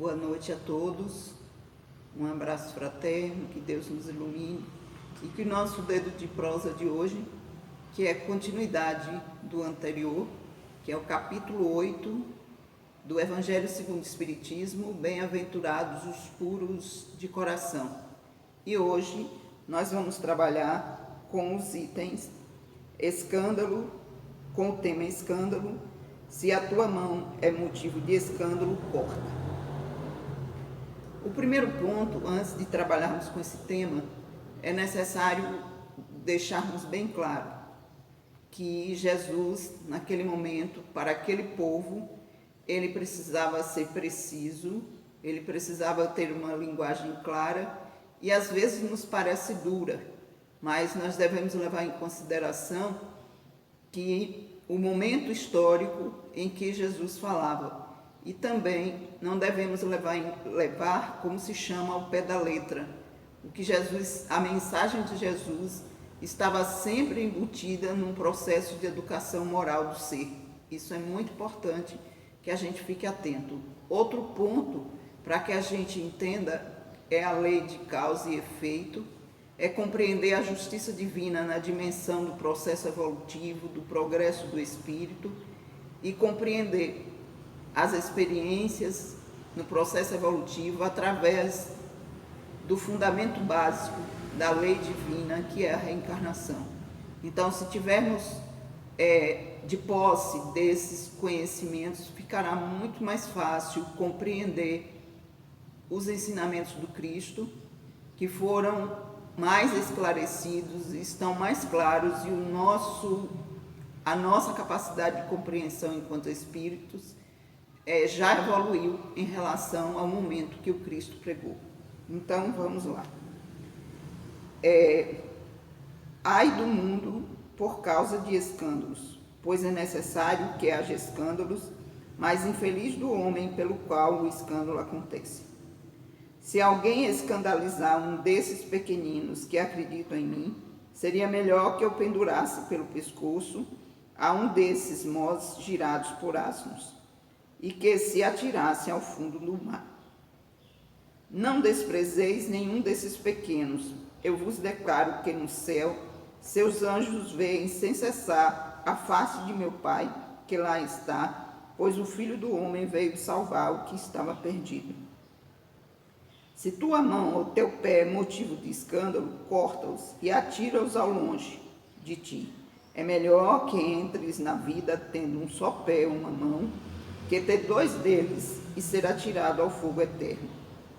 Boa noite a todos, um abraço fraterno, que Deus nos ilumine e que o nosso dedo de prosa de hoje, que é continuidade do anterior, que é o capítulo 8 do Evangelho segundo o Espiritismo, Bem-aventurados os puros de coração. E hoje nós vamos trabalhar com os itens escândalo, com o tema escândalo. Se a tua mão é motivo de escândalo, corta. O primeiro ponto, antes de trabalharmos com esse tema, é necessário deixarmos bem claro que Jesus, naquele momento, para aquele povo, ele precisava ser preciso, ele precisava ter uma linguagem clara e às vezes nos parece dura, mas nós devemos levar em consideração que o momento histórico em que Jesus falava, e também não devemos levar como se chama ao pé da letra. O que Jesus, a mensagem de Jesus estava sempre embutida num processo de educação moral do ser. Isso é muito importante que a gente fique atento. Outro ponto para que a gente entenda é a lei de causa e efeito, é compreender a justiça divina na dimensão do processo evolutivo, do progresso do espírito e compreender as experiências no processo evolutivo através do fundamento básico da lei divina, que é a reencarnação. Então, se tivermos de posse desses conhecimentos, ficará muito mais fácil compreender os ensinamentos do Cristo, que foram mais esclarecidos, estão mais claros, e a nossa capacidade de compreensão enquanto espíritos já evoluiu em relação ao momento que o Cristo pregou. Então, vamos lá. Ai do mundo por causa de escândalos, pois é necessário que haja escândalos, mas infeliz do homem pelo qual o escândalo acontece. Se alguém escandalizar um desses pequeninos que acreditam em mim, seria melhor que eu pendurasse pelo pescoço a um desses mós girados por asnos, e que se atirasse ao fundo do mar. Não desprezeis nenhum desses pequenos. Eu vos declaro que no céu seus anjos veem sem cessar a face de meu Pai, que lá está, pois o Filho do Homem veio salvar o que estava perdido. Se tua mão ou teu pé é motivo de escândalo, corta-os e atira-os ao longe de ti. É melhor que entres na vida tendo um só pé ou uma mão, que ter dois deles e ser atirado ao fogo eterno.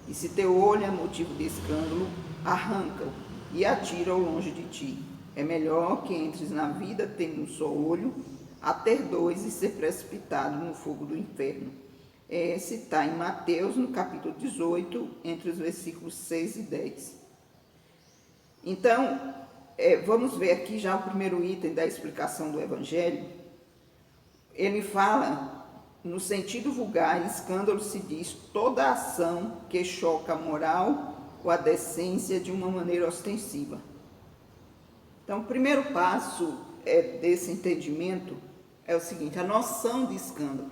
E se teu olho é motivo de escândalo, arranca-o e atira-o longe de ti. É melhor que entres na vida tendo um só olho, a ter dois e ser precipitado no fogo do inferno. Esse está em Mateus, no capítulo 18, entre os versículos 6 e 10. Então, vamos ver aqui já o primeiro item da explicação do Evangelho. Ele fala, no sentido vulgar, escândalo se diz toda ação que choca a moral ou a decência de uma maneira ostensiva. Então, o primeiro passo desse entendimento é o seguinte: a noção de escândalo.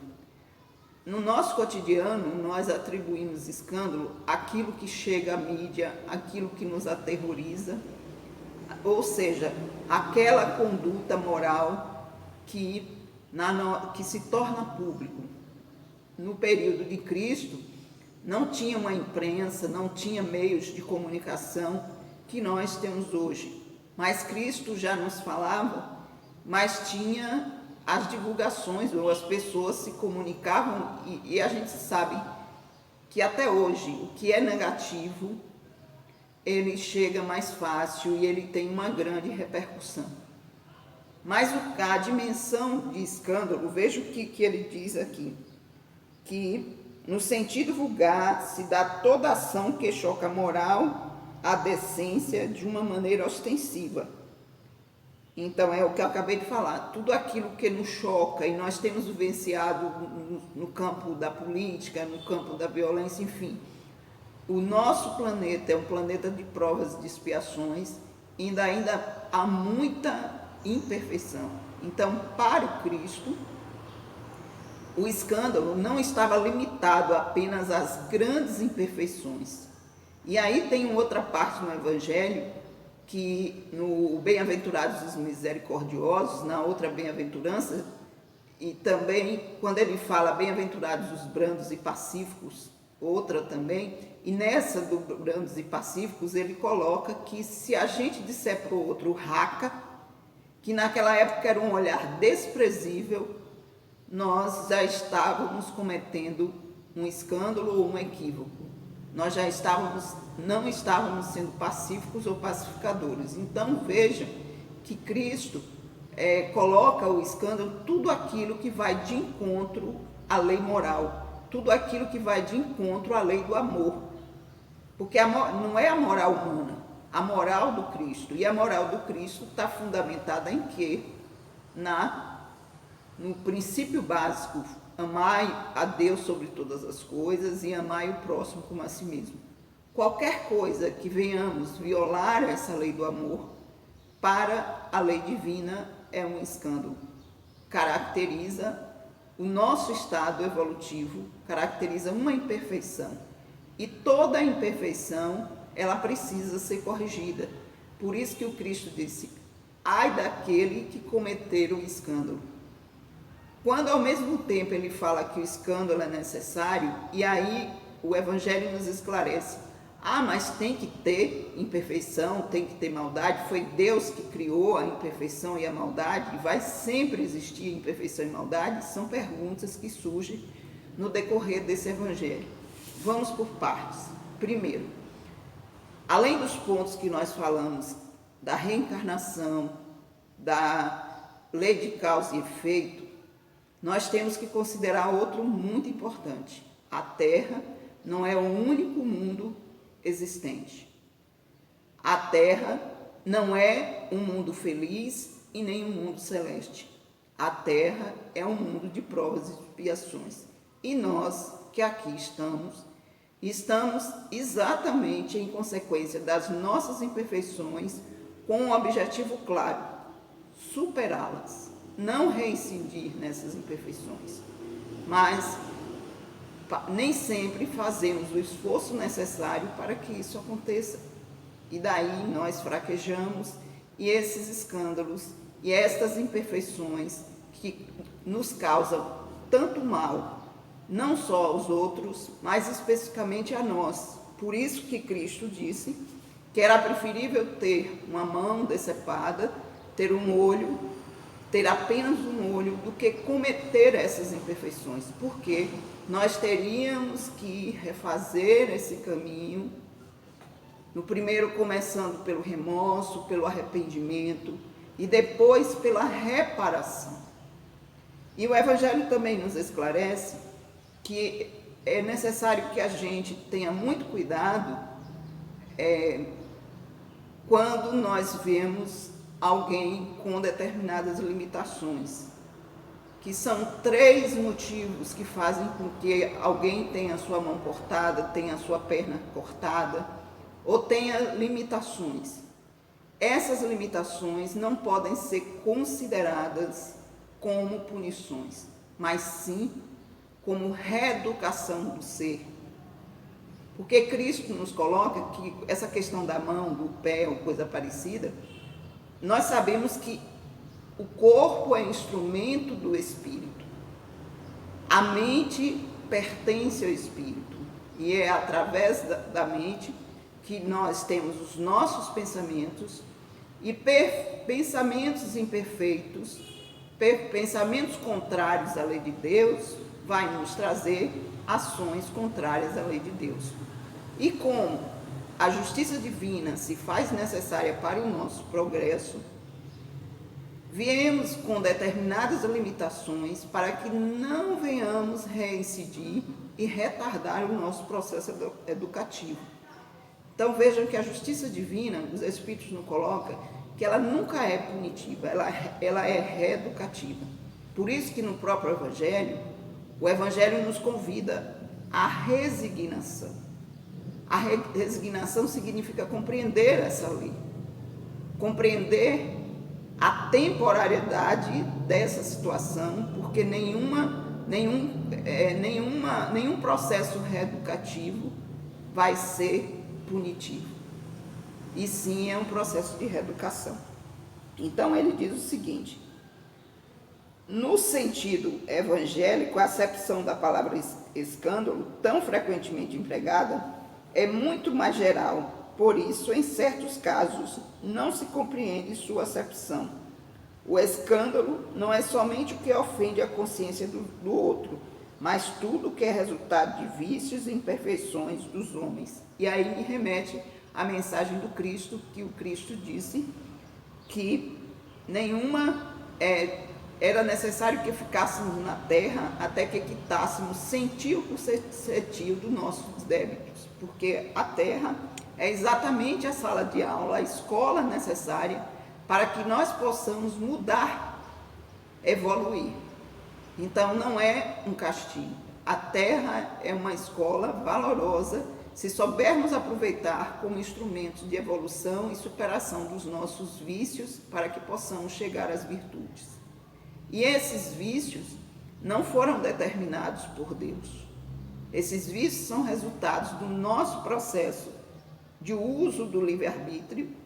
No nosso cotidiano, nós atribuímos escândalo àquilo que chega à mídia, aquilo que nos aterroriza, ou seja, aquela conduta moral que se torna público. No período de Cristo, não tinha uma imprensa, não tinha meios de comunicação que nós temos hoje. Mas Cristo já nos falava, mas tinha as divulgações, ou as pessoas se comunicavam, e a gente sabe que até hoje o que é negativo, ele chega mais fácil e ele tem uma grande repercussão. Mas a dimensão de escândalo, veja o que ele diz aqui, que no sentido vulgar se dá toda ação que choca a moral, a decência de uma maneira ostensiva. Então é o que eu acabei de falar, tudo aquilo que nos choca, e nós temos vivenciado no campo da política, no campo da violência, enfim. O nosso planeta é um planeta de provas e de expiações, e ainda há muita imperfeição. Então, para o Cristo, o escândalo não estava limitado apenas às grandes imperfeições. E aí tem outra parte no Evangelho, que no Bem-aventurados os misericordiosos, na outra bem-aventurança, e também quando ele fala bem-aventurados os brandos e pacíficos, outra também, e nessa do brandos e pacíficos ele coloca que se a gente disser para o outro raca, que naquela época era um olhar desprezível, nós já estávamos cometendo um escândalo ou um equívoco. Nós já não estávamos sendo pacíficos ou pacificadores. Então vejam que Cristo coloca o escândalo, tudo aquilo que vai de encontro à lei moral, tudo aquilo que vai de encontro à lei do amor. Porque não é a moral humana, a moral do Cristo. E a moral do Cristo está fundamentada em quê? No princípio básico, amai a Deus sobre todas as coisas e amai o próximo como a si mesmo. Qualquer coisa que venhamos violar essa lei do amor, para a lei divina é um escândalo. Caracteriza o nosso estado evolutivo, caracteriza uma imperfeição. E toda imperfeição, ela precisa ser corrigida. Por isso que o Cristo disse, ai daquele que cometer o escândalo. Quando ao mesmo tempo ele fala que o escândalo é necessário, e aí o Evangelho nos esclarece, mas tem que ter imperfeição, tem que ter maldade, foi Deus que criou a imperfeição e a maldade, e vai sempre existir imperfeição e maldade, são perguntas que surgem no decorrer desse Evangelho. Vamos por partes. Primeiro, além dos pontos que nós falamos, da reencarnação, da lei de causa e efeito, nós temos que considerar outro muito importante. A Terra não é o único mundo existente. A Terra não é um mundo feliz e nem um mundo celeste. A Terra é um mundo de provas e expiações. E nós que aqui estamos exatamente em consequência das nossas imperfeições, com um objetivo claro: superá-las. Não reincidir nessas imperfeições, mas nem sempre fazemos o esforço necessário para que isso aconteça. E daí nós fraquejamos, e esses escândalos e estas imperfeições que nos causam tanto mal, não só aos outros, mas especificamente a nós. Por isso que Cristo disse que era preferível ter uma mão decepada, ter um olho, ter apenas um olho, do que cometer essas imperfeições, porque nós teríamos que refazer esse caminho, no primeiro começando pelo remorso, pelo arrependimento e depois pela reparação. E o Evangelho também nos esclarece que é necessário que a gente tenha muito cuidado quando nós vemos alguém com determinadas limitações, que são 3 motivos que fazem com que alguém tenha a sua mão cortada, tenha a sua perna cortada, ou tenha limitações. Essas limitações não podem ser consideradas como punições, mas sim como reeducação do ser. Porque Cristo nos coloca que essa questão da mão, do pé ou coisa parecida, nós sabemos que o corpo é instrumento do espírito. A mente pertence ao espírito. E é através da mente que nós temos os nossos pensamentos, e pensamentos imperfeitos, pensamentos contrários à lei de Deus, vai nos trazer ações contrárias à lei de Deus. E como a justiça divina se faz necessária para o nosso progresso, viemos com determinadas limitações para que não venhamos reincidir e retardar o nosso processo educativo. Então vejam que a justiça divina, os Espíritos nos colocam, que ela nunca é punitiva, ela é reeducativa. Por isso que no próprio Evangelho, o Evangelho nos convida à resignação. A resignação significa compreender essa lei, compreender a temporariedade dessa situação, porque nenhuma nenhum processo reeducativo vai ser punitivo, e sim é um processo de reeducação. Então ele diz o seguinte: no sentido evangélico, a acepção da palavra escândalo, tão frequentemente empregada, é muito mais geral. Por isso, em certos casos, não se compreende sua acepção. O escândalo não é somente o que ofende a consciência do outro, mas tudo que é resultado de vícios e imperfeições dos homens. E aí me remete à mensagem do Cristo, que o Cristo disse que era necessário que ficássemos na terra até que quitássemos centil por centil dos nossos débitos, porque a terra é exatamente a sala de aula, a escola necessária para que nós possamos mudar, evoluir. Então não é um castigo. A terra é uma escola valorosa se soubermos aproveitar como instrumento de evolução e superação dos nossos vícios para que possamos chegar às virtudes. E esses vícios não foram determinados por Deus. Esses vícios são resultados do nosso processo de uso do livre-arbítrio,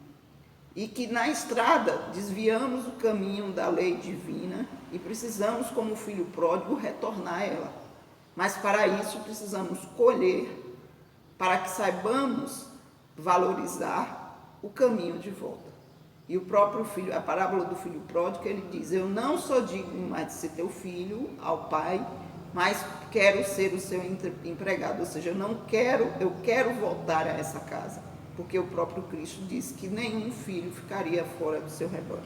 e que na estrada desviamos o caminho da lei divina e precisamos, como filho pródigo, retornar a ela. Mas para isso precisamos colher, para que saibamos valorizar o caminho de volta. E o próprio filho, a parábola do filho pródigo, ele diz: eu não sou digno mais de ser teu filho ao pai, mas quero ser o seu empregado. Ou seja, eu quero voltar a essa casa, porque o próprio Cristo disse que nenhum filho ficaria fora do seu rebanho.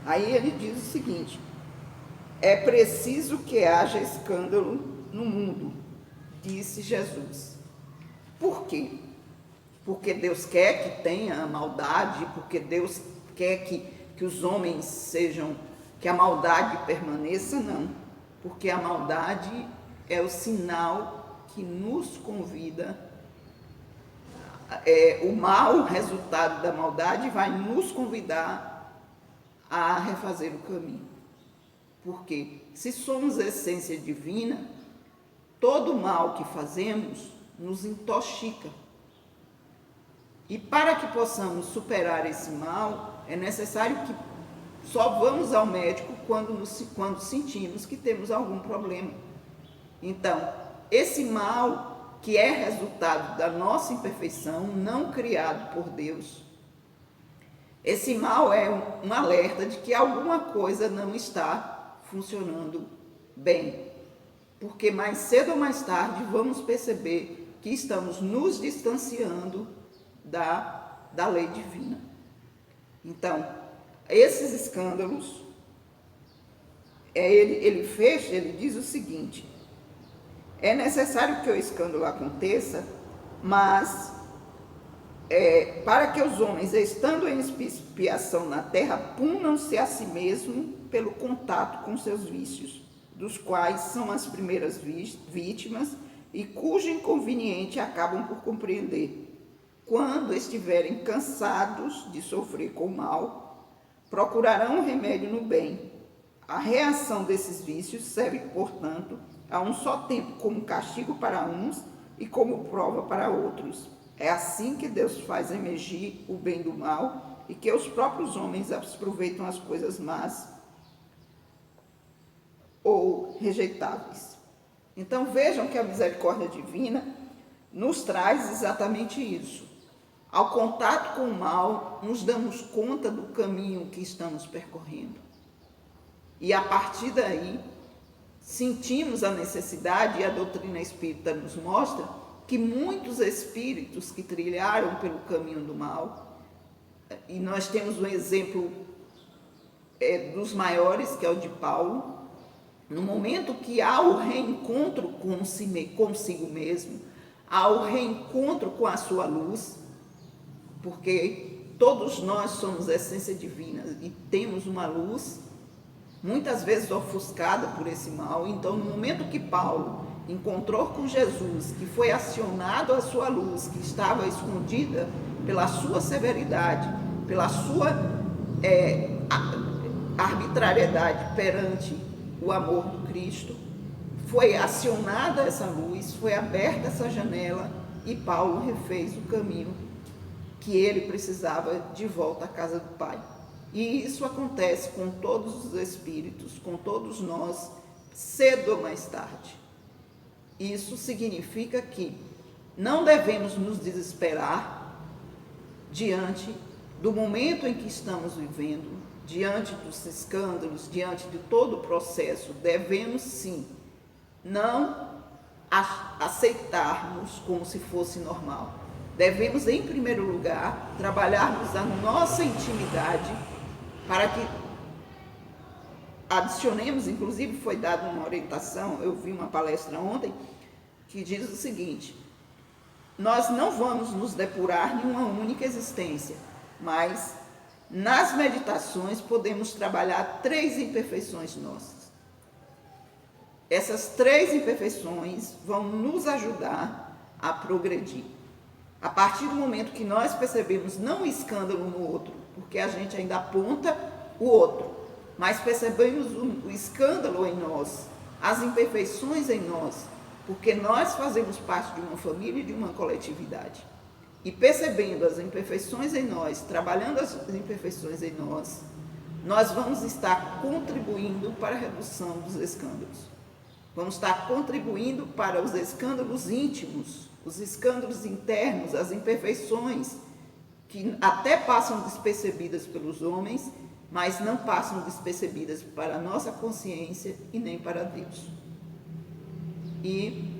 Aí ele diz o seguinte: é preciso que haja escândalo no mundo, disse Jesus. Por quê? Porque Deus quer que tenha maldade, porque Deus quer que os homens sejam, que a maldade permaneça? Não, porque a maldade é o sinal que nos convida, o mau resultado da maldade vai nos convidar a refazer o caminho. Porque se somos essência divina, todo mal que fazemos nos intoxica. E para que possamos superar esse mal, é necessário que só vamos ao médico quando sentimos que temos algum problema. Então, esse mal, que é resultado da nossa imperfeição, não criado por Deus, esse mal é um alerta de que alguma coisa não está funcionando bem. Porque mais cedo ou mais tarde vamos perceber que estamos nos distanciando da lei divina. Então, esses escândalos, ele diz o seguinte: é necessário que o escândalo aconteça, mas para que os homens, estando em expiação na terra, punam-se a si mesmos pelo contato com seus vícios, dos quais são as primeiras vítimas e cujo inconveniente acabam por compreender. Quando estiverem cansados de sofrer com o mal, procurarão remédio no bem. A reação desses vícios serve, portanto, a um só tempo como castigo para uns e como prova para outros. É assim que Deus faz emergir o bem do mal e que os próprios homens aproveitam as coisas más ou rejeitáveis. Então vejam que a misericórdia divina nos traz exatamente isso. Ao contato com o mal, nos damos conta do caminho que estamos percorrendo. E a partir daí, sentimos a necessidade, e a doutrina espírita nos mostra, que muitos espíritos que trilharam pelo caminho do mal, e nós temos um exemplo dos maiores, que é o de Paulo, no momento que há o reencontro consigo mesmo, há o reencontro com a sua luz, porque todos nós somos essência divina e temos uma luz, muitas vezes ofuscada por esse mal. Então, no momento que Paulo encontrou com Jesus, que foi acionado a sua luz, que estava escondida pela sua severidade, pela sua arbitrariedade perante o amor do Cristo, foi acionada essa luz, foi aberta essa janela e Paulo refez o caminho que ele precisava de volta à casa do Pai. E isso acontece com todos os espíritos, com todos nós, cedo ou mais tarde. Isso significa que não devemos nos desesperar diante do momento em que estamos vivendo, diante dos escândalos, diante de todo o processo. Devemos sim não aceitarmos como se fosse normal. Devemos, em primeiro lugar, trabalharmos a nossa intimidade para que adicionemos, inclusive foi dada uma orientação, eu vi uma palestra ontem, que diz o seguinte: nós não vamos nos depurar em uma única existência, mas nas meditações podemos trabalhar 3 imperfeições nossas. Essas 3 imperfeições vão nos ajudar a progredir. A partir do momento que nós percebemos não o escândalo no outro, porque a gente ainda aponta o outro, mas percebemos o escândalo em nós, as imperfeições em nós, porque nós fazemos parte de uma família e de uma coletividade. E percebendo as imperfeições em nós, trabalhando as imperfeições em nós, nós vamos estar contribuindo para a redução dos escândalos. Vamos estar contribuindo para os escândalos íntimos, os escândalos internos, as imperfeições que até passam despercebidas pelos homens, mas não passam despercebidas para a nossa consciência e nem para Deus. E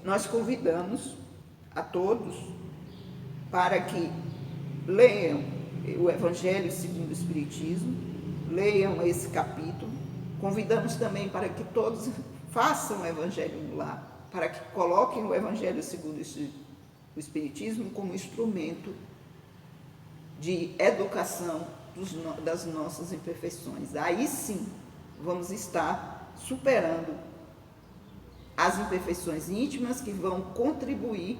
nós convidamos a todos para que leiam o Evangelho segundo o Espiritismo, leiam esse capítulo. Convidamos também para que todos façam o Evangelho no lar, para que coloquem o Evangelho segundo o Espiritismo como instrumento de educação das nossas imperfeições. Aí sim, vamos estar superando as imperfeições íntimas que vão contribuir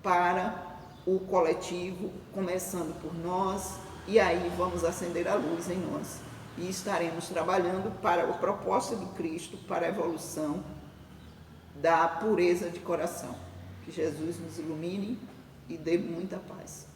para o coletivo, começando por nós, e aí vamos acender a luz em nós. E estaremos trabalhando para o propósito do Cristo, para a evolução da pureza de coração. Que Jesus nos ilumine e dê muita paz.